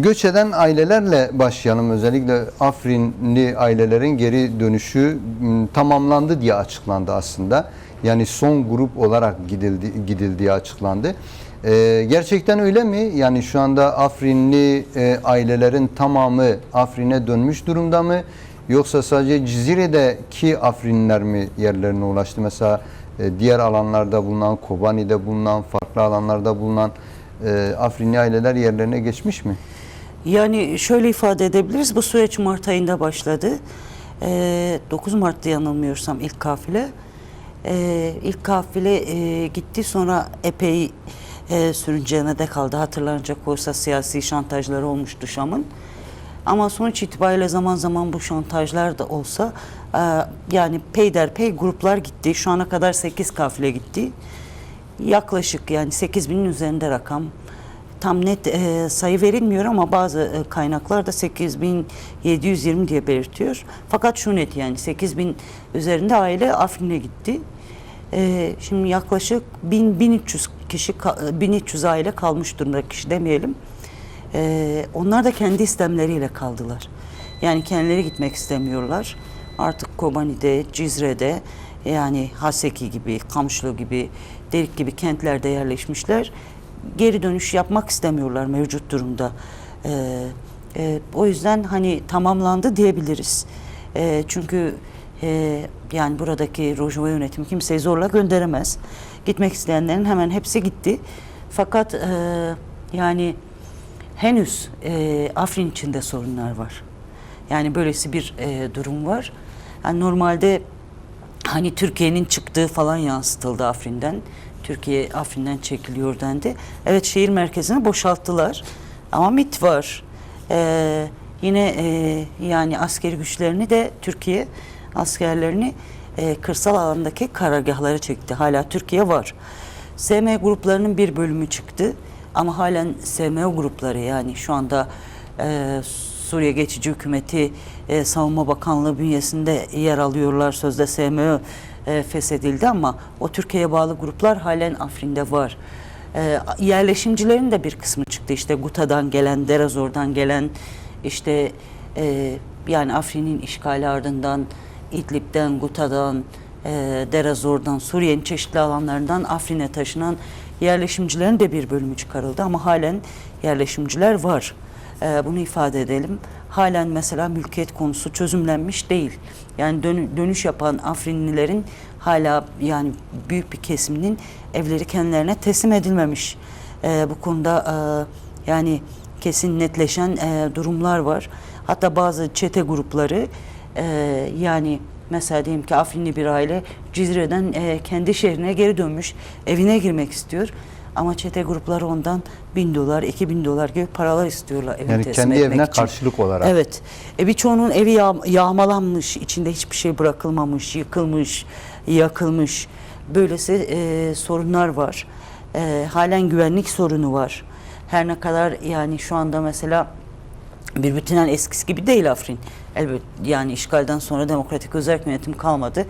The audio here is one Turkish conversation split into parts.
Göç eden ailelerle başlayalım. Özellikle Afrinli ailelerin geri dönüşü tamamlandı diye açıklandı aslında. Yani son grup olarak gidildiği açıklandı. Gerçekten öyle mi? Yani şu anda Afrinli ailelerin tamamı Afrin'e dönmüş durumda mı? Yoksa sadece Cizire'deki Afrinliler mi yerlerine ulaştı? Mesela diğer alanlarda bulunan, Kobani'de bulunan, farklı alanlarda bulunan Afrinli aileler yerlerine geçmiş mi? Yani şöyle ifade edebiliriz. Bu süreç Mart ayında başladı. 9 Mart'ta yanılmıyorsam ilk kafile. İlk kafile gitti, sonra epey sürüncene de kaldı. Hatırlanacak olursa siyasi şantajları olmuştu Şam'ın. Ama sonuç itibariyle zaman zaman bu şantajlar da olsa yani peyderpey gruplar gitti. Şu ana kadar 8 kafile gitti. Yaklaşık yani 8.000'in üzerinde rakam. Tam net sayı verilmiyor ama bazı kaynaklar da 8.720 diye belirtiyor. Fakat şu net, yani 8.000 üzerinde aile Afrin'e gitti. Şimdi yaklaşık 1300 kişi, 1300 aile kalmış durumda, kişi demeyelim. Onlar da kendi istemleriyle kaldılar. Yani kendileri gitmek istemiyorlar. Artık Kobani'de, Cizre'de, yani Haseki gibi, Kamşlı gibi, Derik gibi kentlerde yerleşmişler. Geri dönüş yapmak istemiyorlar mevcut durumda. O yüzden hani tamamlandı diyebiliriz. Çünkü yani buradaki Rojava yönetimi kimseyi zorla gönderemez. Gitmek isteyenlerin hemen hepsi gitti. Fakat yani henüz Afrin içinde sorunlar var. Yani böylesi bir durum var. Yani normalde hani Türkiye'nin çıktığı falan yansıtıldı Afrin'den. Türkiye Afrin'den çekiliyor dendi. Evet, şehir merkezini boşalttılar. Ama MİT var. Yine yani askeri güçlerini de, Türkiye askerlerini kırsal alandaki karargahlara çekti. Hala Türkiye var. SM gruplarının bir bölümü çıktı. Ama halen SMO grupları, yani şu anda Suriye Geçici Hükümeti Savunma Bakanlığı bünyesinde yer alıyorlar. Sözde SMO feshedildi ama o Türkiye'ye bağlı gruplar halen Afrin'de var. Yerleşimcilerin de bir kısmı çıktı. İşte Guta'dan gelen, Derazor'dan gelen, işte yani Afrin'in işgali ardından İdlib'den, Guta'dan, Derazor'dan, Suriye'nin çeşitli alanlarından Afrin'e taşınan yerleşimcilerin de bir bölümü çıkarıldı ama halen yerleşimciler var. Bunu ifade edelim. Halen mesela mülkiyet konusu çözümlenmiş değil. Yani dönüş yapan Afrinlilerin hala, yani büyük bir kesiminin evleri kendilerine teslim edilmemiş. Bu konuda yani kesin netleşen durumlar var. Hatta bazı çete grupları yani mesela diyelim ki Afrinli bir aile Cizre'den kendi şehrine geri dönmüş, evine girmek istiyor. Ama çete grupları ondan $1000, $2000 gibi paralar istiyorlar evini yani teslim kendi etmek evine için. karşılık olarak. Evet. Birçoğunun evi yağmalanmış, içinde hiçbir şey bırakılmamış, yıkılmış, yakılmış. Böylesi sorunlar var. Halen güvenlik sorunu var. Her ne kadar yani şu anda mesela bir bütünen eskisi gibi değil Afrin. Elbette yani işgalden sonra demokratik özerk yönetim kalmadı.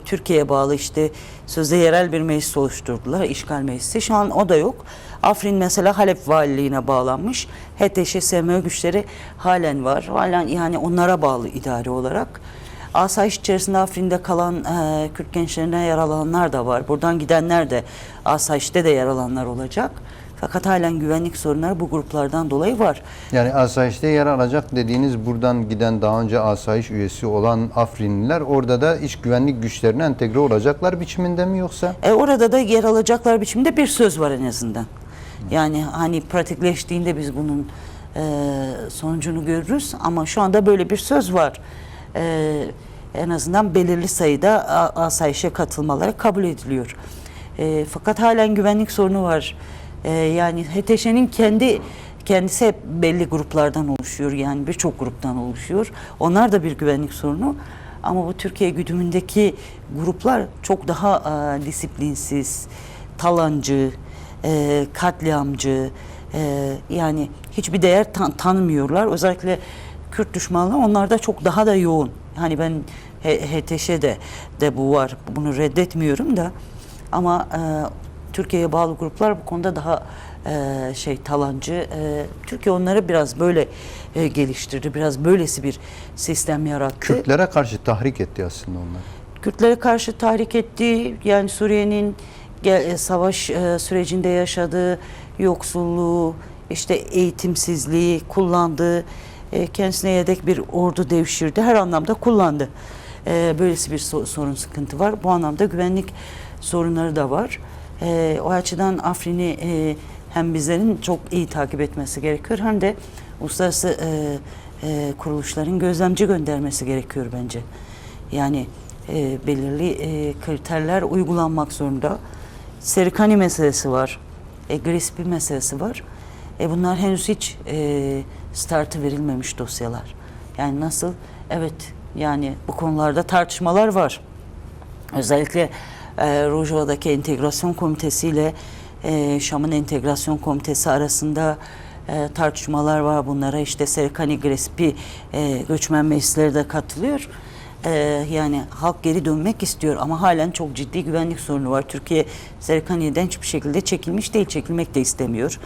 Türkiye'ye bağlı işte sözde yerel bir meclis oluşturdular, işgal meclisi. Şu an o da yok. Afrin mesela Halep valiliğine bağlanmış. HTŞ, SMO güçleri halen var. Halen yani onlara bağlı idari olarak. Asayiş içerisinde Afrin'de kalan Kürt gençlerine yer alanlar da var. Buradan gidenler de asayişte de yer alanlar olacak. Fakat halen güvenlik sorunları bu gruplardan dolayı var. Yani asayişte yer alacak dediğiniz, buradan giden daha önce asayiş üyesi olan Afrinliler orada da iç güvenlik güçlerine entegre olacaklar biçiminde mi yoksa? Orada da yer alacaklar biçimde bir söz var en azından. Yani hani pratikleştiğinde biz bunun sonucunu görürüz ama şu anda böyle bir söz var. En azından belirli sayıda asayişe katılmaları kabul ediliyor. Fakat halen güvenlik sorunu var. Yani HTŞ'nin kendisi hep belli gruplardan oluşuyor, yani birçok gruptan oluşuyor. Onlar da bir güvenlik sorunu. Ama bu Türkiye güdümündeki gruplar çok daha disiplinsiz, talancı, katliamcı, yani hiçbir değer tanımıyorlar. Özellikle Kürt düşmanlığı onlarda çok daha da yoğun. Hani ben HTŞ'de de bu var, bunu reddetmiyorum da ama Türkiye'ye bağlı gruplar bu konuda daha talancı. Türkiye onları biraz böyle geliştirdi. Biraz böylesi bir sistem yarattı. Kürtlere karşı tahrik etti aslında onlar. Kürtlere karşı tahrik etti. Yani Suriye'nin savaş sürecinde yaşadığı yoksulluğu, işte eğitimsizliği kullandı. Kendisine yedek bir ordu devşirdi. Her anlamda kullandı. Böylesi bir sorun, sıkıntı var. Bu anlamda güvenlik sorunları da var. O açıdan Afrin'i hem bizlerin çok iyi takip etmesi gerekiyor, hem de uluslararası kuruluşların gözlemci göndermesi gerekiyor bence. Yani belirli kriterler uygulanmak zorunda. Serikani meselesi var, GRSP meselesi var. Bunlar henüz hiç startı verilmemiş dosyalar. Yani nasıl? Evet, yani bu konularda tartışmalar var. Özellikle Rojava'daki entegrasyon komitesi ile Şam'ın entegrasyon komitesi arasında tartışmalar var. Bunlara işte Serikani, GRSP göçmen meclisleri de katılıyor. Yani halk geri dönmek istiyor ama halen çok ciddi güvenlik sorunu var. Türkiye Serikani'den hiçbir şekilde çekilmiş değil, çekilmek de istemiyor.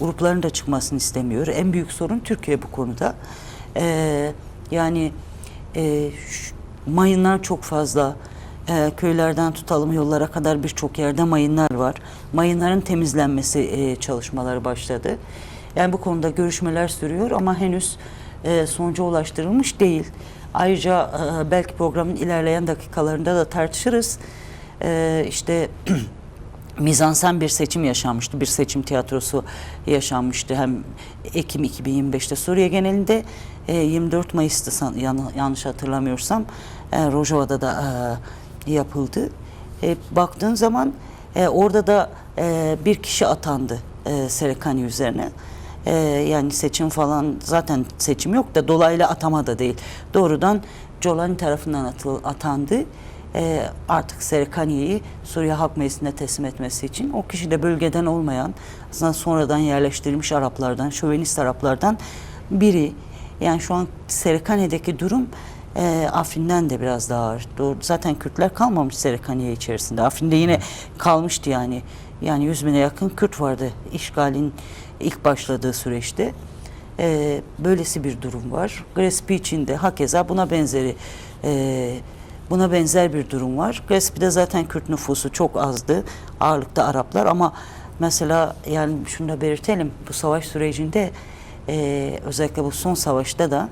Grupların da çıkmasını istemiyor. En büyük sorun Türkiye bu konuda. Yani mayınlar çok fazla. Köylerden tutalım yollara kadar birçok yerde mayınlar var. Mayınların temizlenmesi çalışmaları başladı. Yani bu konuda görüşmeler sürüyor ama henüz sonuca ulaştırılmış değil. Ayrıca belki programın ilerleyen dakikalarında da tartışırız. İşte mizansen bir seçim yaşanmıştı. Bir seçim tiyatrosu yaşanmıştı. Hem Ekim 2025'te Suriye genelinde 24 Mayıs'ta yanlış hatırlamıyorsam Rojava'da da yapıldı. Baktığın zaman orada da bir kişi atandı Serikani üzerine. Yani seçim falan, zaten seçim yok da dolaylı atama da değil. Doğrudan Jolani tarafından atandı. Artık Serikani'yi Suriye Halk Meclisi'ne teslim etmesi için. O kişi de bölgeden olmayan, aslında sonradan yerleştirilmiş Araplardan, şövenist Araplardan biri. Yani şu an Serikani'deki durum Afrin'den de biraz daha ağır. Zaten Kürtler kalmamış Serikaniye içerisinde. Afrin'de yine kalmıştı yani. Yani 100.000'e yakın Kürt vardı işgalin ilk başladığı süreçte. Böylesi bir durum var. GRSP için de hakeza buna benzer bir durum var. GRSP'de zaten Kürt nüfusu çok azdı. Ağırlıkta Araplar ama mesela yani şunu da belirtelim. Bu savaş sürecinde özellikle bu son savaşta da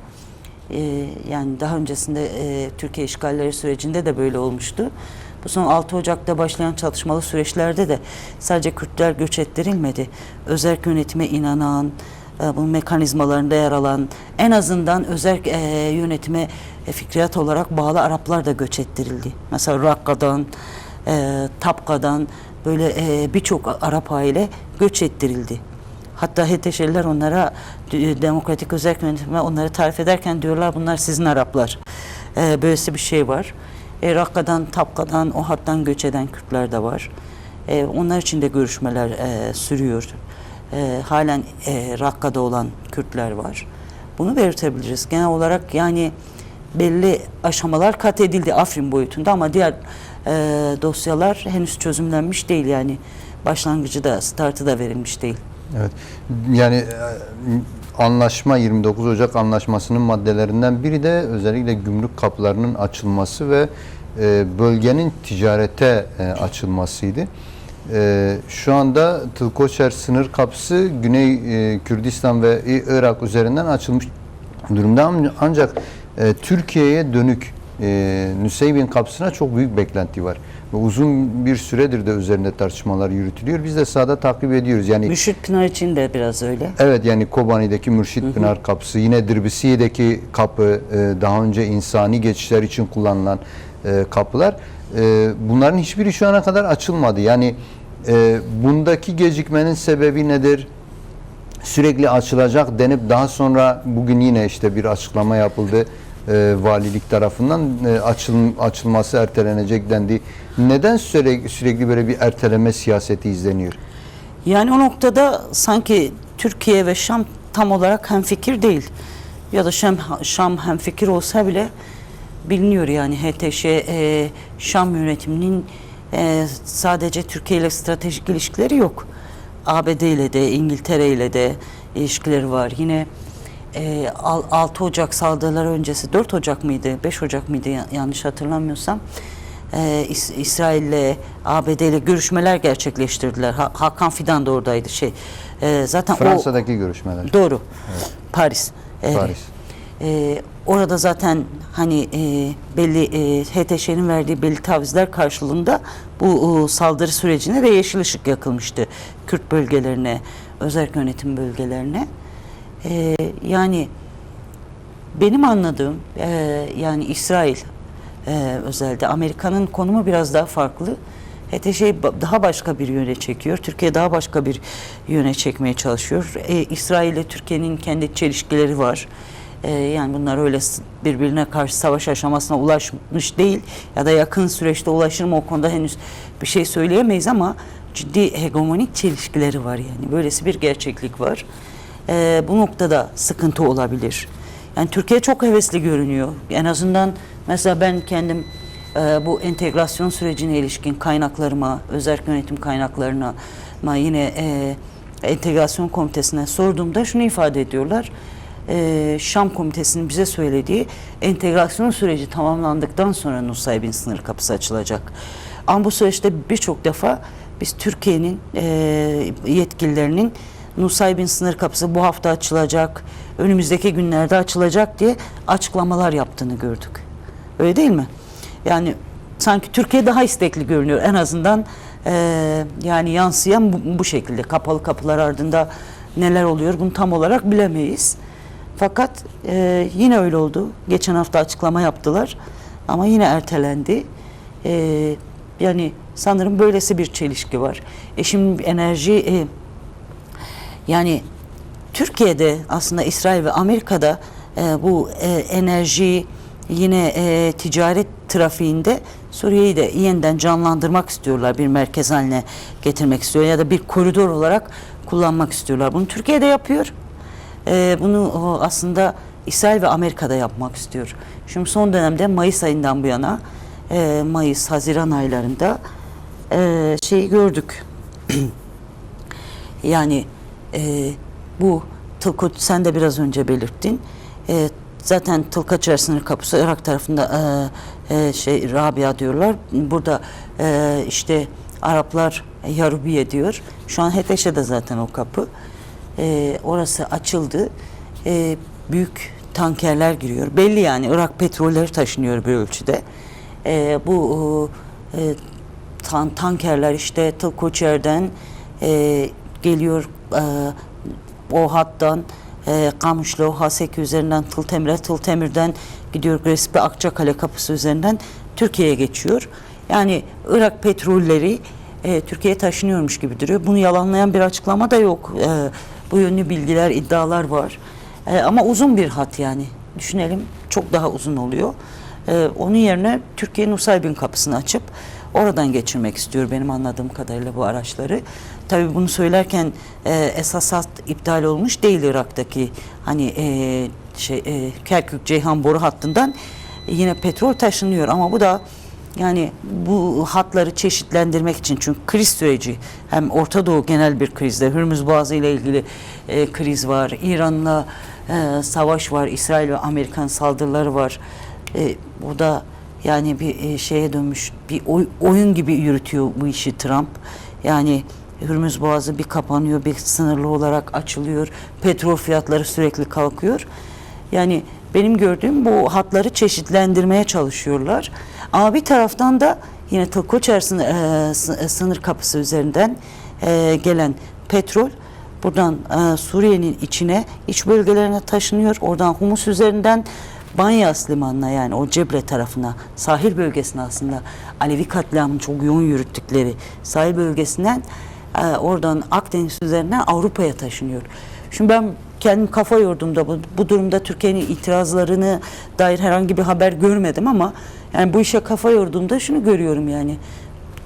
yani daha öncesinde Türkiye işgalleri sürecinde de böyle olmuştu. Bu son 6 Ocak'ta başlayan çatışmalı süreçlerde de sadece Kürtler göç ettirilmedi. Özerk yönetime inanan, bunun mekanizmalarında yer alan, en azından özerk yönetime fikriyat olarak bağlı Araplar da göç ettirildi. Mesela Rakka'dan, Tapka'dan böyle birçok Arap aile göç ettirildi. Hatta HTŞ'liler onlara demokratik özerk yönetime onları tarif ederken diyorlar bunlar sizin Araplar. Böylesi bir şey var. Rakka'dan, Tapka'dan, o hattan göç eden Kürtler de var. Onlar için de görüşmeler sürüyor. Halen Rakka'da olan Kürtler var. Bunu belirtebiliriz. Genel olarak yani belli aşamalar kat edildi Afrin boyutunda ama diğer dosyalar henüz çözümlenmiş değil. Yani başlangıcı da, startı da verilmiş değil. Evet. Yani anlaşma 29 Ocak Anlaşması'nın maddelerinden biri de özellikle gümrük kapılarının açılması ve bölgenin ticarete açılmasıydı. Şu anda Tılkoçer sınır kapısı Güney Kürdistan ve Irak üzerinden açılmış durumda ancak Türkiye'ye dönük Nüseybin kapısına çok büyük beklenti var. Ve uzun bir süredir de üzerinde tartışmalar yürütülüyor. Biz de sahada takip ediyoruz. Yani Mürşit Pınar için de biraz öyle. Evet, yani Kobani'deki Mürşit Pınar kapısı, yine Dirbisiye'deki kapı, daha önce insani geçişler için kullanılan kapılar. Bunların hiçbiri şu ana kadar açılmadı. Yani bundaki gecikmenin sebebi nedir? Sürekli açılacak denip daha sonra bugün yine işte bir açıklama yapıldı. Valilik tarafından açılması ertelenecek dendi. Neden sürekli böyle bir erteleme siyaseti izleniyor? Yani o noktada sanki Türkiye ve Şam tam olarak hemfikir değil. Ya da Şam hemfikir olsa bile biliniyor yani HTŞ Şam yönetiminin sadece Türkiye ile stratejik ilişkileri yok. ABD ile de İngiltere ile de ilişkileri var. Yine 6 Ocak saldırıları öncesi 4 Ocak mıydı 5 Ocak mıydı yanlış hatırlamıyorsam İsrail ile ABD ile görüşmeler gerçekleştirdiler. Hakan Fidan da oradaydı zaten Fransa'daki görüşmeler. Doğru. Evet. Paris. Paris. Orada zaten hani belli HTŞ'nin verdiği belli tavizler karşılığında bu saldırı sürecine de yeşil ışık yakılmıştı Kürt bölgelerine, özerk yönetim bölgelerine. Yani benim anladığım yani İsrail özellikle Amerika'nın konumu biraz daha farklı. HTŞ'yi daha başka bir yöne çekiyor. Türkiye daha başka bir yöne çekmeye çalışıyor. İsrail ile Türkiye'nin kendi çelişkileri var. Yani bunlar öyle birbirine karşı savaş aşamasına ulaşmış değil ya da yakın süreçte ulaşır mı o konuda henüz bir şey söyleyemeyiz ama ciddi hegemonik çelişkileri var yani. Böylesi bir gerçeklik var. Bu noktada sıkıntı olabilir. Yani Türkiye çok hevesli görünüyor. En azından mesela ben kendim bu entegrasyon sürecine ilişkin kaynaklarıma, özerk yönetim kaynaklarına yine entegrasyon komitesine sorduğumda şunu ifade ediyorlar. Şam komitesinin bize söylediği entegrasyon süreci tamamlandıktan sonra Nusaybin sınır kapısı açılacak. Ama bu süreçte birçok defa biz Türkiye'nin yetkililerinin Nusaybin sınır kapısı bu hafta açılacak, önümüzdeki günlerde açılacak diye açıklamalar yaptığını gördük. Öyle değil mi? Yani sanki Türkiye daha istekli görünüyor. En azından yani yansıyan bu şekilde. Kapalı kapılar ardında neler oluyor bunu tam olarak bilemeyiz. Fakat yine öyle oldu. Geçen hafta açıklama yaptılar ama yine ertelendi. Yani sanırım böylesi bir çelişki var. Şimdi enerji yani Türkiye'de aslında İsrail ve Amerika'da bu enerji yine ticaret trafiğinde Suriye'yi de yeniden canlandırmak istiyorlar. Bir merkez haline getirmek istiyor ya da bir koridor olarak kullanmak istiyorlar. Bunu Türkiye'de yapıyor. Bunu aslında İsrail ve Amerika'da yapmak istiyor. Şimdi son dönemde Mayıs ayından bu yana Mayıs-Haziran aylarında şeyi gördük. Yani bu Tılkoç sen de biraz önce belirttin. Zaten Tılkaçer sınır kapısı Irak tarafında Rabia diyorlar. Burada işte Araplar Yarubiye diyor. Şu an HTŞ'de zaten o kapı. Orası açıldı. Büyük tankerler giriyor. Belli yani Irak petrolleri taşınıyor bir ölçüde. Bu tankerler işte Tılkoçer'den geliyor o hattan Kamışlı, Haseki üzerinden Tıltemir'e, Tıltemir'den gidiyor Grespi Akçakale kapısı üzerinden Türkiye'ye geçiyor. Yani Irak petrolleri Türkiye'ye taşınıyormuş gibi duruyor. Bunu yalanlayan bir açıklama da yok. Bu yönlü bilgiler, iddialar var. Ama uzun bir hat yani. Düşünelim çok daha uzun oluyor. Onun yerine Türkiye Nusaybin kapısını açıp oradan geçirmek istiyor benim anladığım kadarıyla bu araçları. Tabii bunu söylerken esas hat iptal olmuş değil Irak'taki hani Kerkük-Ceyhan boru hattından yine petrol taşınıyor ama bu da yani bu hatları çeşitlendirmek için çünkü kriz süreci hem Orta Doğu genel bir krizde Hürmüz Boğazı ile ilgili kriz var, İran'la savaş var, İsrail ve Amerikan saldırıları var. Bu da yani bir şeye dönmüş bir oyun gibi yürütüyor bu işi Trump. Yani Hürmüz Boğazı bir kapanıyor, bir sınırlı olarak açılıyor. Petrol fiyatları sürekli kalkıyor. Yani benim gördüğüm bu hatları çeşitlendirmeye çalışıyorlar. Ama bir taraftan da yine Tılkoçer sınır kapısı üzerinden gelen petrol buradan Suriye'nin iç bölgelerine taşınıyor. Oradan Humus üzerinden Banyas limanına yani o Cebre tarafına, sahil bölgesine aslında Alevi katliamını çok yoğun yürüttükleri sahil bölgesinden oradan Akdeniz üzerinden Avrupa'ya taşınıyor. Şimdi ben kendim kafa yorduğumda bu durumda Türkiye'nin itirazlarını dair herhangi bir haber görmedim ama yani bu işe kafa yorduğumda şunu görüyorum yani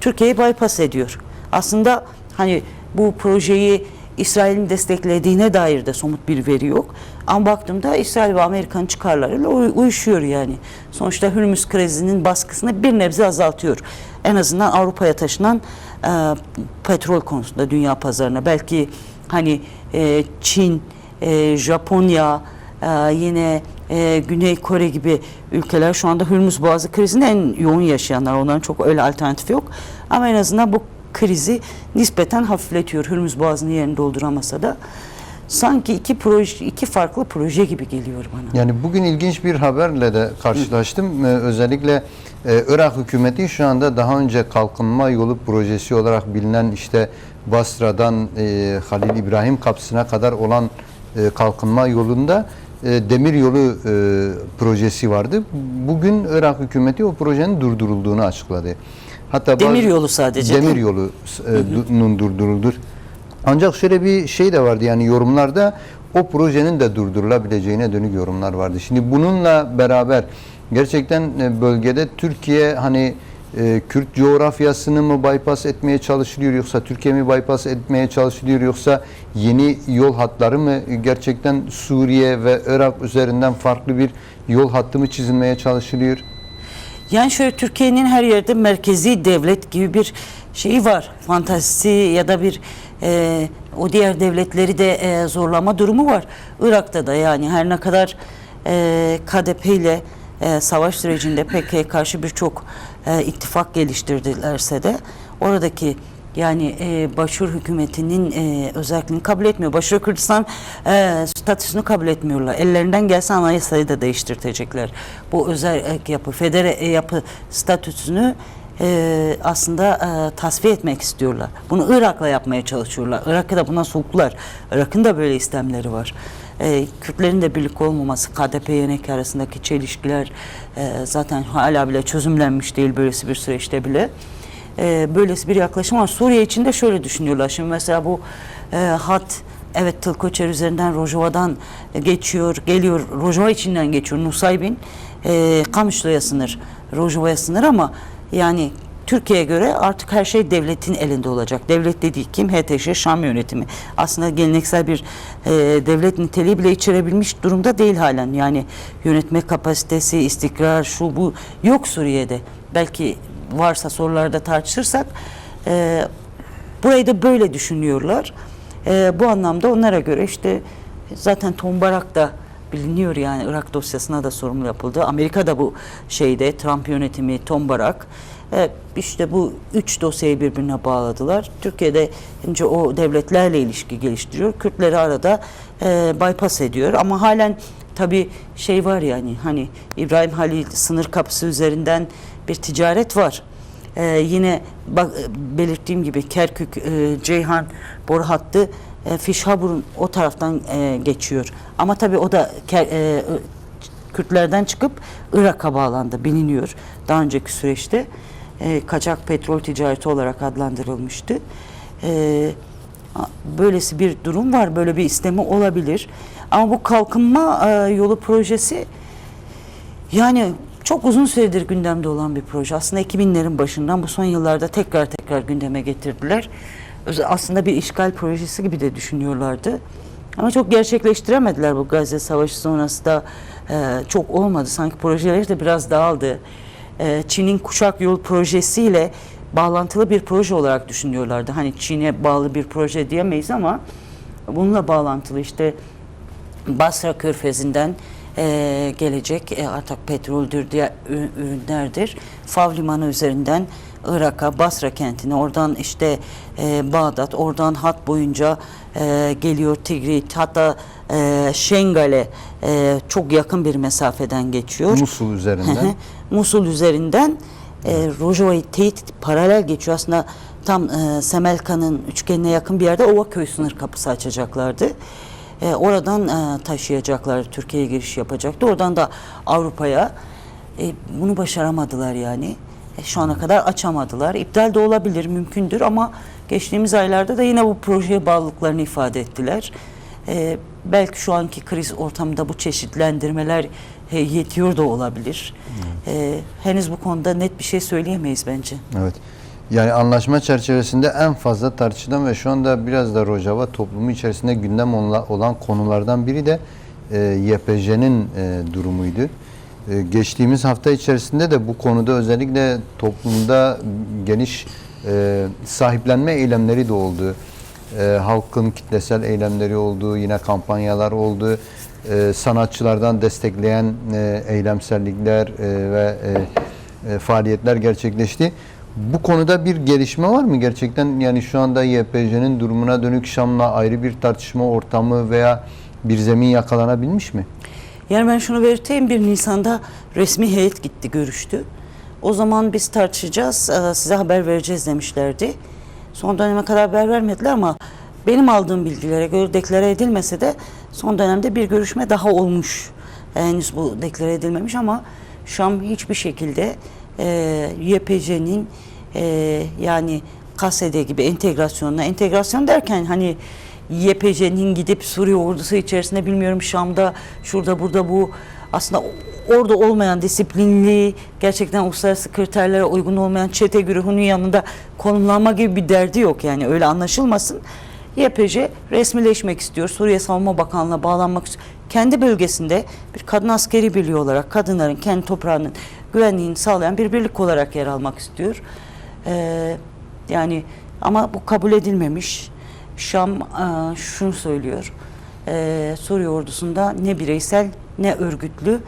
Türkiye'yi bypass ediyor. Aslında hani bu projeyi İsrail'in desteklediğine dair de somut bir veri yok. Ama baktığımda İsrail ve Amerika'nın çıkarlarıyla uyuşuyor yani. Sonuçta Hürmüz krizinin baskısını bir nebze azaltıyor. En azından Avrupa'ya taşınan petrol konusunda dünya pazarına. Belki hani Çin, Japonya, yine Güney Kore gibi ülkeler şu anda Hürmüz Boğazı krizini en yoğun yaşayanlar. Onların çok öyle alternatifi yok. Ama en azından bu krizi nispeten hafifletiyor. Hürmüz Boğazı'nın yerini dolduramasa da. Sanki iki farklı proje gibi geliyor bana. Yani bugün ilginç bir haberle de karşılaştım. Özellikle Irak hükümeti şu anda daha önce kalkınma yolu projesi olarak bilinen işte Basra'dan Halil İbrahim kapısına kadar olan kalkınma yolunda demir yolu projesi vardı. Bugün Irak hükümeti o projenin durdurulduğunu açıkladı. Hatta demir yolu sadece. Demir yolunun durduruldur. Ancak şöyle bir şey de vardı, yani yorumlarda o projenin de durdurulabileceğine dönük yorumlar vardı. Şimdi bununla beraber gerçekten bölgede Türkiye hani Kürt coğrafyasını mı bypass etmeye çalışılıyor, yoksa Türkiye mi bypass etmeye çalışılıyor, yoksa yeni yol hatları mı gerçekten Suriye ve Irak üzerinden farklı bir yol hattı mı çizilmeye çalışılıyor? Yani şöyle, Türkiye'nin her yerde merkezi devlet gibi bir şeyi var. Fantazisi ya da bir o diğer devletleri de zorlama durumu var. Irak'ta da yani her ne kadar KDP ile savaş sürecinde PKK'ya karşı birçok ittifak geliştirdilerse de oradaki yani Başur hükümetinin özelliğini kabul etmiyor. Başur Kürdistan statüsünü kabul etmiyorlar. Ellerinden gelse anayasayı da değiştirtecekler. Bu özel yapı, federe yapı statüsünü aslında tasfiye etmek istiyorlar. Bunu Irak'la yapmaya çalışıyorlar. Irak'ı da buna soktular. Irak'ın da böyle istemleri var. Kürtlerin de birlik olmaması, KDP yönelik arasındaki çelişkiler zaten hala bile çözümlenmiş değil böylesi bir süreçte bile. Böylesi bir yaklaşım var. Suriye için de şöyle düşünüyorlar. Şimdi mesela bu hat, evet, Tılkoçer üzerinden Rojava'dan geçiyor, geliyor. Rojava içinden geçiyor. Nusaybin Kamışlı'ya sınır, Rojava'ya sınır ama yani Türkiye'ye göre artık her şey devletin elinde olacak. Devlet dediği kim? HTŞ, Şam yönetimi. Aslında geleneksel bir devlet niteliği bile içerebilmiş durumda değil halen. Yani yönetme kapasitesi, istikrar, şu bu yok Suriye'de. Belki varsa sorularda tartışırsak burayı da böyle düşünüyorlar. Bu anlamda onlara göre işte zaten Tombarak da biliniyor, yani Irak dosyasına da sorumlu yapıldı. Amerika'da bu şeyde Trump yönetimi, Tombarak, işte bu üç dosyayı birbirine bağladılar. Türkiye'de önce o devletlerle ilişki geliştiriyor. Kürtleri arada bypass ediyor ama halen tabii şey var, yani hani İbrahim Halil sınır kapısı üzerinden bir ticaret var. Yine belirttiğim gibi Kerkük, Ceyhan boru hattı Fişhabur'un o taraftan geçiyor. Ama tabii o da Kürtlerden çıkıp Irak'a bağlandı, biliniyor. Daha önceki süreçte kaçak petrol ticareti olarak adlandırılmıştı. Böylesi bir durum var, böyle bir istemi olabilir. Ama bu kalkınma yolu projesi yani çok uzun süredir gündemde olan bir proje. Aslında 2000'lerin başından bu son yıllarda tekrar gündeme getirdiler. Aslında bir işgal projesi gibi de düşünüyorlardı. Ama çok gerçekleştiremediler bu Gazze Savaşı sonrası da çok olmadı. Sanki projeleri de biraz dağıldı. Çin'in kuşak yol projesiyle bağlantılı bir proje olarak düşünüyorlardı. Hani Çin'e bağlı bir proje diyemeyiz ama bununla bağlantılı işte Basra Körfezi'nden gelecek artık petroldür, diğer ürünlerdir. Fav Limanı üzerinden Irak'a, Basra kentine, oradan işte Bağdat, oradan hat boyunca geliyor Tigrit, hatta Şengal'e çok yakın bir mesafeden geçiyor. Musul üzerinden. Musul üzerinden Rojava'yı teyit paralel geçiyor. Aslında tam Semelka'nın üçgenine yakın bir yerde Ovaköy sınır kapısı açacaklardı. Oradan taşıyacaklar, Türkiye'ye giriş yapacaktı. Oradan da Avrupa'ya. Bunu başaramadılar yani. Şu ana kadar açamadılar. İptal de olabilir, mümkündür ama geçtiğimiz aylarda da yine bu projeye bağlılıklarını ifade ettiler. Belki şu anki kriz ortamında bu çeşitlendirmeler yetiyor da olabilir. Henüz bu konuda net bir şey söyleyemeyiz bence. Evet. Yani anlaşma çerçevesinde en fazla tartışılan ve şu anda biraz da Rojava toplumu içerisinde gündem olan konulardan biri de YPJ'nin durumuydu. Geçtiğimiz hafta içerisinde de bu konuda özellikle toplumda geniş sahiplenme eylemleri de oldu. Halkın kitlesel eylemleri oldu, yine kampanyalar oldu. Sanatçılardan destekleyen eylemsellikler ve faaliyetler gerçekleşti. Bu konuda bir gelişme var mı gerçekten? Yani şu anda YPJ'nin durumuna dönük Şam'la ayrı bir tartışma ortamı veya bir zemin yakalanabilmiş mi? Yani ben şunu belirteyim, 1 Nisan'da resmi heyet gitti, görüştü. O zaman biz tartışacağız, size haber vereceğiz demişlerdi. Son döneme kadar haber vermediler ama benim aldığım bilgilere göre deklare edilmese de son dönemde bir görüşme daha olmuş. Henüz bu deklare edilmemiş ama Şam hiçbir şekilde YPJ'nin yani KSD gibi entegrasyon derken hani YPJ'nin gidip Suriye ordusu içerisinde bilmiyorum Şam'da şurada burada bu aslında orada olmayan disiplinli gerçekten uluslararası kriterlere uygun olmayan çete grubunun yanında konumlanma gibi bir derdi yok yani öyle anlaşılmasın. YPJ resmileşmek istiyor. Suriye Savunma Bakanlığı'na bağlanmak istiyor. Kendi bölgesinde bir kadın askeri birliği olarak kadınların kendi toprağının güvenliğini sağlayan bir birlik olarak yer almak istiyor. Yani ama bu kabul edilmemiş. Şam şunu söylüyor. Suriye ordusunda ne bireysel ne örgütlü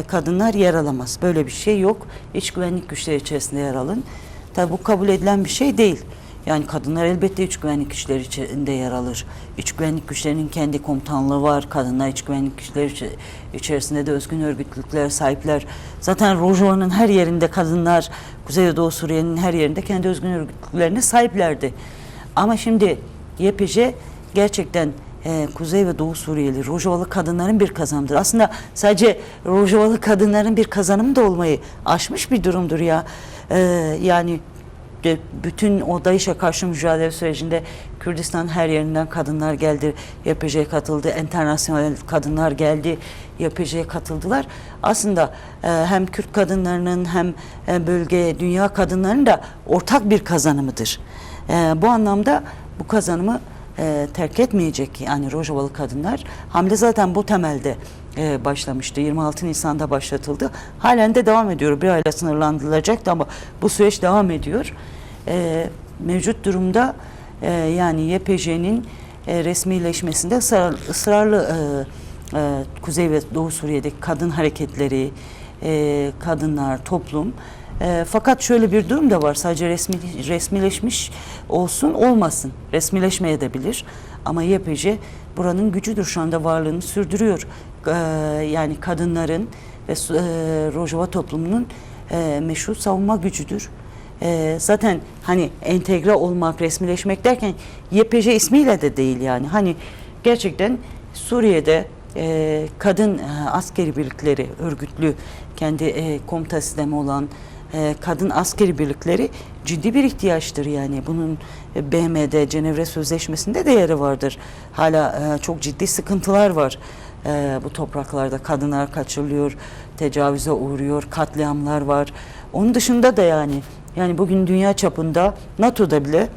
kadınlar yer alamaz. Böyle bir şey yok. İç güvenlik güçleri içerisinde yer alın. Tabi bu kabul edilen bir şey değil. Yani kadınlar elbette iç güvenlik güçleri içerisinde yer alır. İç güvenlik güçlerinin kendi komutanlığı var. Kadınlar iç güvenlik güçleri içerisinde de özgün örgütlülüklere sahipler. Zaten Rojava'nın her yerinde kadınlar, Kuzeydoğu Suriye'nin her yerinde kendi özgün örgütlülüklerine sahiplerdi. Ama şimdi YPJ gerçekten Kuzey ve Doğu Suriyeli Rojavalı kadınların bir kazanımıdır. Aslında sadece Rojavalı kadınların bir kazanımı da olmayı aşmış bir durumdur ya. Yani bütün o DAEŞ'e karşı mücadele sürecinde Kürdistan her yerinden kadınlar geldi, YPJ'ye katıldı, internasyonel kadınlar geldi, YPJ'ye katıldılar. Aslında hem Kürt kadınlarının hem bölge, dünya kadınlarının da ortak bir kazanımıdır. Bu anlamda bu kazanımı terk etmeyecek yani Rojavalı kadınlar. Hamle zaten bu temelde başlamıştı. 26 Nisan'da başlatıldı. Halen de devam ediyor. Bir ayla sınırlandırılacaktı ama bu süreç devam ediyor. Mevcut durumda yani YPJ'nin resmileşmesinde ısrarlı Kuzey ve Doğu Suriye'deki kadın hareketleri, kadınlar, toplum. Fakat şöyle bir durum da var. Sadece resmileşmiş olsun olmasın. Resmileşmeye de bilir. Ama YPJ buranın gücüdür. Şu anda varlığını sürdürüyor. Yani kadınların ve Rojava toplumunun meşru savunma gücüdür. Zaten hani entegre olmak, resmileşmek derken YPJ ismiyle de değil yani. Hani gerçekten Suriye'de kadın askeri birlikleri, örgütlü kendi komuta sistemi olan kadın askeri birlikleri ciddi bir ihtiyaçtır yani. Bunun BM'de, Cenevre Sözleşmesi'nde de yeri vardır. Hala çok ciddi sıkıntılar var. Bu topraklarda kadınlar kaçırılıyor, tecavüze uğruyor, katliamlar var. Onun dışında da yani bugün dünya çapında NATO'da bile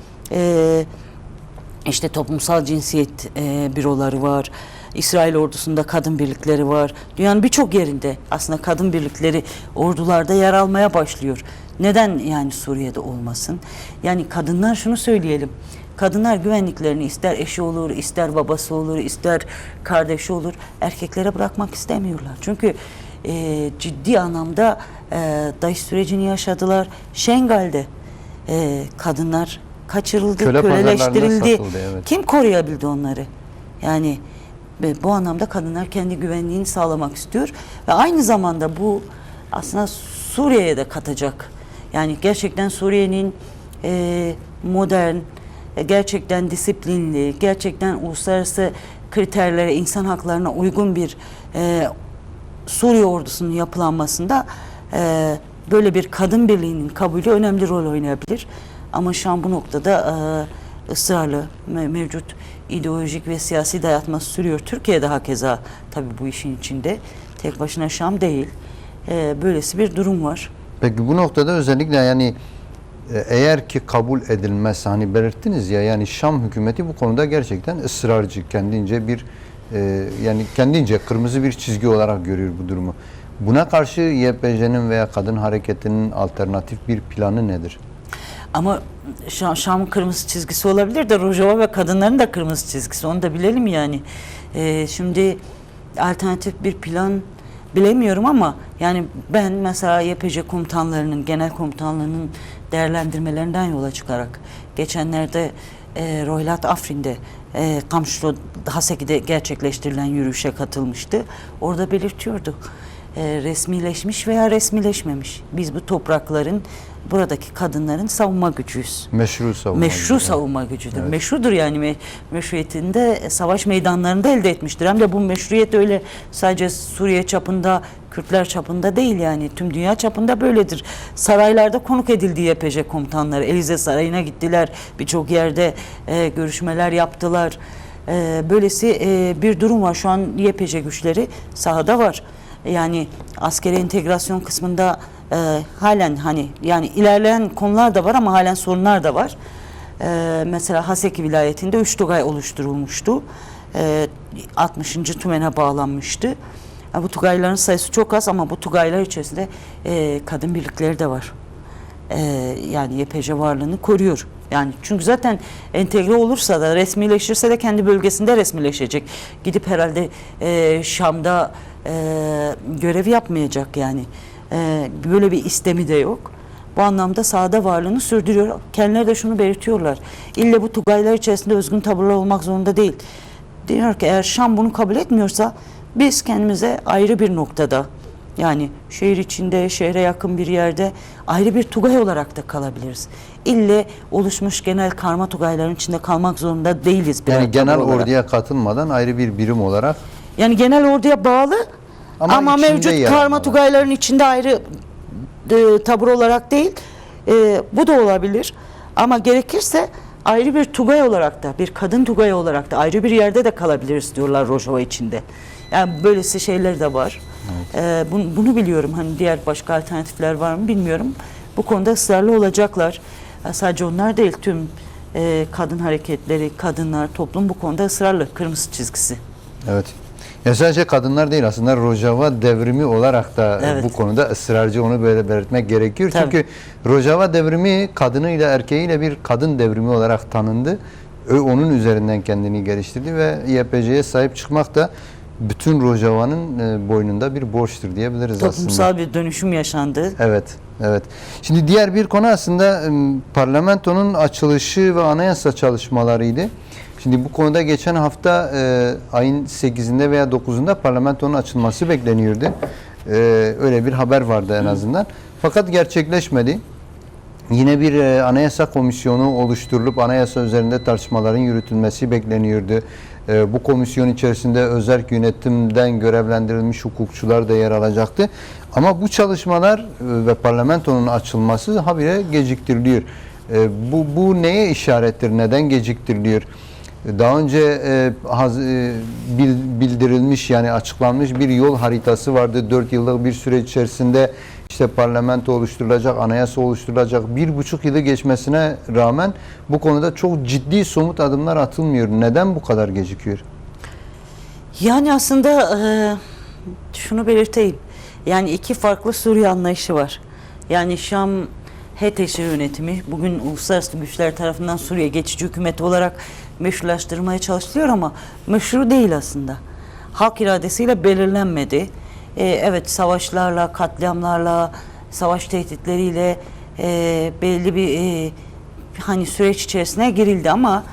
işte toplumsal cinsiyet büroları var. İsrail ordusunda kadın birlikleri var. Dünyanın birçok yerinde aslında kadın birlikleri ordularda yer almaya başlıyor. Neden yani Suriye'de olmasın? Yani kadınlar şunu söyleyelim. Kadınlar güvenliklerini ister eşi olur, ister babası olur, ister kardeşi olur. Erkeklere bırakmak istemiyorlar. Çünkü ciddi anlamda DAEŞ sürecini yaşadılar. Şengal'de kadınlar kaçırıldı, köleleştirildi. Satıldı, evet. Kim koruyabildi onları? Yani bu anlamda kadınlar kendi güvenliğini sağlamak istiyor ve aynı zamanda bu aslında Suriye'ye de katacak. Yani gerçekten Suriye'nin modern, gerçekten disiplinli, gerçekten uluslararası kriterlere, insan haklarına uygun bir Suriye ordusunun yapılanmasında böyle bir kadın birliğinin kabulü önemli rol oynayabilir. Ama Şam bu noktada ısrarlı mevcut ideolojik ve siyasi dayatması sürüyor. Türkiye'de hakeza tabii bu işin içinde. Tek başına Şam değil. Böylesi bir durum var. Peki bu noktada özellikle yani eğer ki kabul edilmezse hani belirttiniz ya yani Şam hükümeti bu konuda gerçekten ısrarcı kendince bir Yani kendince kırmızı bir çizgi olarak görüyor bu durumu. Buna karşı YPJ'nin veya kadın hareketinin alternatif bir planı nedir? Ama Şam'ın kırmızı çizgisi olabilir de Rojava ve kadınların da kırmızı çizgisi. Onu da bilelim yani. Şimdi alternatif bir plan bilemiyorum ama yani ben mesela YPJ komutanlarının, genel komutanlarının değerlendirmelerinden yola çıkarak geçenlerde Roylat Afrin'de Kamşlo Haseki'de gerçekleştirilen yürüyüşe katılmıştı. Orada belirtiyordu. Resmileşmiş veya resmileşmemiş. Biz bu toprakların, buradaki kadınların savunma gücüyüz. Meşru savunma. Meşru gücü. savunma gücüdür. Evet. Meşrudur yani meşruiyetini de savaş meydanlarında elde etmiştir. Hem de bu meşruiyet öyle sadece Suriye çapında, Kürtler çapında değil yani tüm dünya çapında böyledir. Saraylarda konuk edildi YPJ komutanları. Elize Sarayı'na gittiler. Birçok yerde görüşmeler yaptılar. Böylesi bir durum var. Şu an YPJ güçleri sahada var. Yani askeri entegrasyon kısmında halen hani yani ilerleyen konular da var ama halen sorunlar da var. Mesela Haseki vilayetinde 3 Tugay oluşturulmuştu. 60. Tümen'e bağlanmıştı. Bu Tugayların sayısı çok az ama bu Tugaylar içerisinde kadın birlikleri de var. Yani YPJ varlığını koruyor. Yani çünkü zaten entegre olursa da resmileşirse de kendi bölgesinde resmileşecek. Gidip herhalde Şam'da görev yapmayacak yani. Böyle bir istemi de yok. Bu anlamda sahada varlığını sürdürüyor. Kendileri de şunu belirtiyorlar. İlle bu Tugaylar içerisinde özgün tavırlar olmak zorunda değil. Diyor ki eğer Şam bunu kabul etmiyorsa biz kendimize ayrı bir noktada yani şehir içinde, şehre yakın bir yerde ayrı bir Tugay olarak da kalabiliriz. İlle oluşmuş genel karma Tugayların içinde kalmak zorunda değiliz. Yani genel orduya katılmadan ayrı bir birim olarak. Yani genel orduya bağlı ama mevcut yer karma almalı. Tugayların içinde ayrı tabur olarak değil. Bu da olabilir. Ama gerekirse ayrı bir Tugay olarak da, bir kadın Tugay olarak da ayrı bir yerde de kalabiliriz diyorlar Rojava içinde. Yani böylesi şeyler de var. Evet. Bunu biliyorum. Hani diğer başka alternatifler var mı bilmiyorum. Bu konuda ısrarlı olacaklar. Sadece onlar değil, tüm kadın hareketleri, kadınlar, toplum bu konuda ısrarlı. Kırmızı çizgisi. Evet. Ya sadece kadınlar değil aslında Rojava devrimi olarak da Evet. bu konuda ısrarcı, onu böyle belirtmek gerekiyor. Tabii. Çünkü Rojava devrimi kadınıyla erkeğiyle bir kadın devrimi olarak tanındı. Onun üzerinden kendini geliştirdi ve YPJ'ye sahip çıkmak da bütün Rojava'nın boynunda bir borçtur diyebiliriz aslında. Toplumsal bir dönüşüm yaşandı. Evet, evet. Şimdi diğer bir konu aslında parlamentonun açılışı ve anayasa çalışmalarıydı. Şimdi bu konuda geçen hafta ayın 8'inde veya 9'unda parlamentonun açılması bekleniyordu. Öyle bir haber vardı en azından. Fakat gerçekleşmedi. Yine bir anayasa komisyonu oluşturulup anayasa üzerinde tartışmaların yürütülmesi bekleniyordu. Bu komisyon içerisinde özerk yönetimden görevlendirilmiş hukukçular da yer alacaktı. Ama bu çalışmalar ve parlamentonun açılması habire geciktiriliyor. Bu neye işarettir? Neden geciktiriliyor? Daha önce bildirilmiş yani açıklanmış bir yol haritası vardı. 4 yıllık bir süreç içerisinde işte parlamento oluşturulacak, anayasa oluşturulacak. 1,5 yılı geçmesine rağmen bu konuda çok ciddi somut adımlar atılmıyor. Neden bu kadar gecikiyor? Yani aslında şunu belirteyim. Yani iki farklı Suriye anlayışı var. Yani Şam HTŞ yönetimi bugün uluslararası güçler tarafından Suriye geçici hükümeti olarak meşrulaştırmaya çalışılıyor ama meşru değil aslında. Halk iradesiyle belirlenmedi. Evet savaşlarla, katliamlarla, savaş tehditleriyle belli bir hani süreç içerisine girildi ama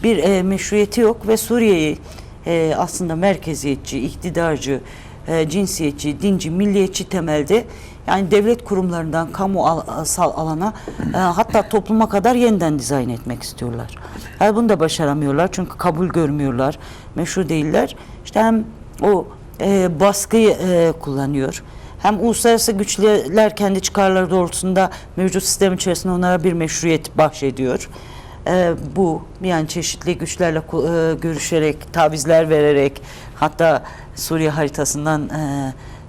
bir meşruiyeti yok ve Suriye'yi aslında merkeziyetçi, iktidarcı, cinsiyetçi, dinci, milliyetçi temelde yani devlet kurumlarından kamusal alana hatta topluma kadar yeniden dizayn etmek istiyorlar. Bunu da başaramıyorlar çünkü kabul görmüyorlar, meşru değiller. İşte hem o baskıyı kullanıyor. Hem uluslararası güçler kendi çıkarları doğrultusunda mevcut sistem içerisinde onlara bir meşruiyet bahşediyor. Bu yani çeşitli güçlerle görüşerek, tavizler vererek hatta Suriye haritasından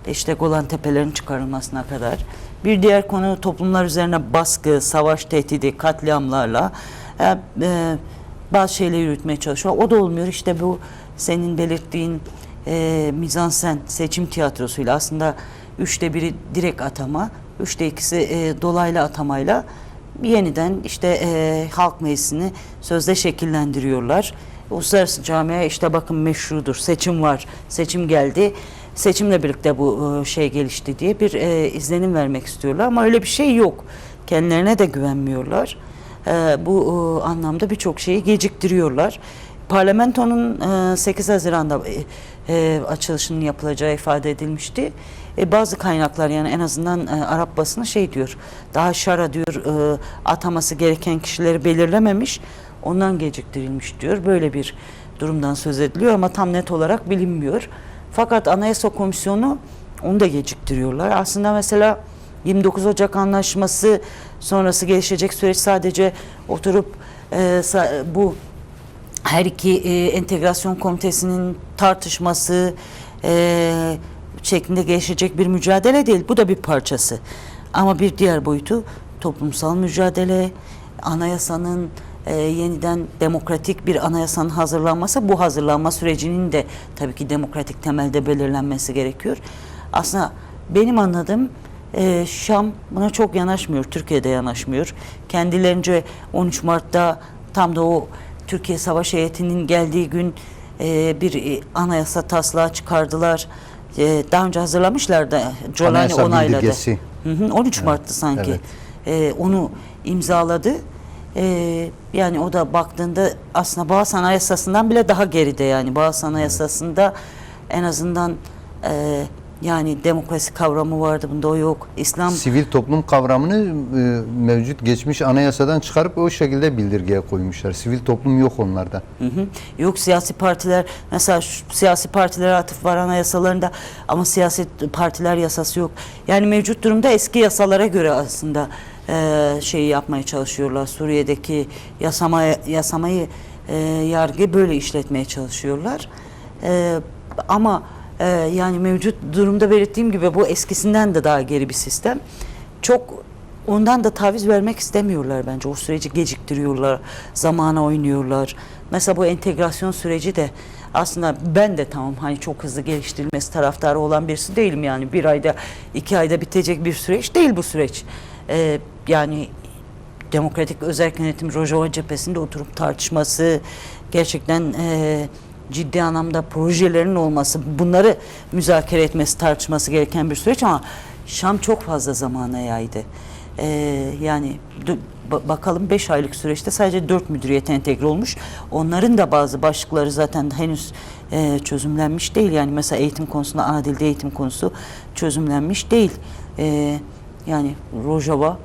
işte Golan Tepelerinin çıkarılmasına kadar. Bir diğer konu toplumlar üzerine baskı, savaş tehdidi, katliamlarla bazı şeyleri yürütmeye çalışıyor. O da olmuyor. İşte bu senin belirttiğin mizansen seçim tiyatrosuyla aslında 1/3 direkt atama, 2/3 dolaylı atamayla yeniden işte halk meclisini sözde şekillendiriyorlar. Uluslararası camiye işte bakın meşrudur, seçim var, seçim geldi, seçimle birlikte bu şey gelişti diye bir izlenim vermek istiyorlar ama öyle bir şey yok. Kendilerine de güvenmiyorlar. Bu anlamda birçok şeyi geciktiriyorlar. Parlamentonun 8 Haziran'da açılışının yapılacağı ifade edilmişti. Bazı kaynaklar yani en azından Arap basını şey diyor, daha şara diyor ataması gereken kişileri belirlememiş, ondan geciktirilmiş diyor. Böyle bir durumdan söz ediliyor ama tam net olarak bilinmiyor. Fakat Anayasa Komisyonu onu da geciktiriyorlar. Aslında mesela 29 Ocak Anlaşması sonrası gelişecek süreç sadece oturup bu her iki entegrasyon komitesinin tartışması şeklinde gelişecek bir mücadele değil. Bu da bir parçası. Ama bir diğer boyutu toplumsal mücadele, anayasanın yeniden demokratik bir anayasanın hazırlanması, bu hazırlanma sürecinin de tabii ki demokratik temelde belirlenmesi gerekiyor. Aslında benim anladığım Şam buna çok yanaşmıyor, Türkiye'de yanaşmıyor. Kendilerince 13 Mart'ta tam da o Türkiye Savaş Heyeti'nin geldiği gün bir anayasa taslağı çıkardılar. Daha önce hazırlamışlardı. Jolani Anayasa onayladı. bildirgesi. 13 Mart'tı sanki. Evet. Onu imzaladı. Yani o da baktığında aslında Boğaz Anayasası'ndan bile daha geride yani. Boğaz Anayasası'nda en azından yani demokrasi kavramı vardı, bunda o yok. İslam Sivil toplum kavramını mevcut geçmiş anayasadan çıkarıp o şekilde bildirgeye koymuşlar. Sivil toplum yok onlarda. Yok, siyasi partiler mesela siyasi partilere atıf var anayasalarında ama siyasi partiler yasası yok. Yani mevcut durumda eski yasalara göre aslında şeyi yapmaya çalışıyorlar. Suriye'deki yasamayı yargı böyle işletmeye çalışıyorlar. Ama yani mevcut durumda belirttiğim gibi bu eskisinden de daha geri bir sistem. Çok ondan da taviz vermek istemiyorlar bence. O süreci geciktiriyorlar, zamana oynuyorlar. Mesela bu entegrasyon süreci de aslında ben de tamam hani çok hızlı geliştirilmesi taraftarı olan birisi değilim yani. 1 ayda 2 ayda bitecek bir süreç değil bu süreç. Yani Demokratik Özerk Yönetim Rojava cephesinde oturup tartışması, gerçekten ciddi anlamda projelerin olması, bunları müzakere etmesi, tartışması gereken bir süreç ama Şam çok fazla zamana yaydı. Yani bakalım 5 aylık süreçte sadece 4 müdüriyete entegre olmuş. Onların da bazı başlıkları zaten henüz çözümlenmiş değil. Yani mesela eğitim konusunda, ana dilde eğitim konusu çözümlenmiş değil. Yani Rojava,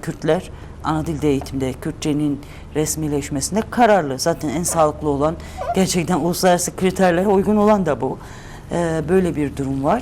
Kürtler ana dilde eğitimde Kürtçenin resmileşmesinde kararlı. Zaten en sağlıklı olan, gerçekten uluslararası kriterlere uygun olan da bu. Böyle bir durum var.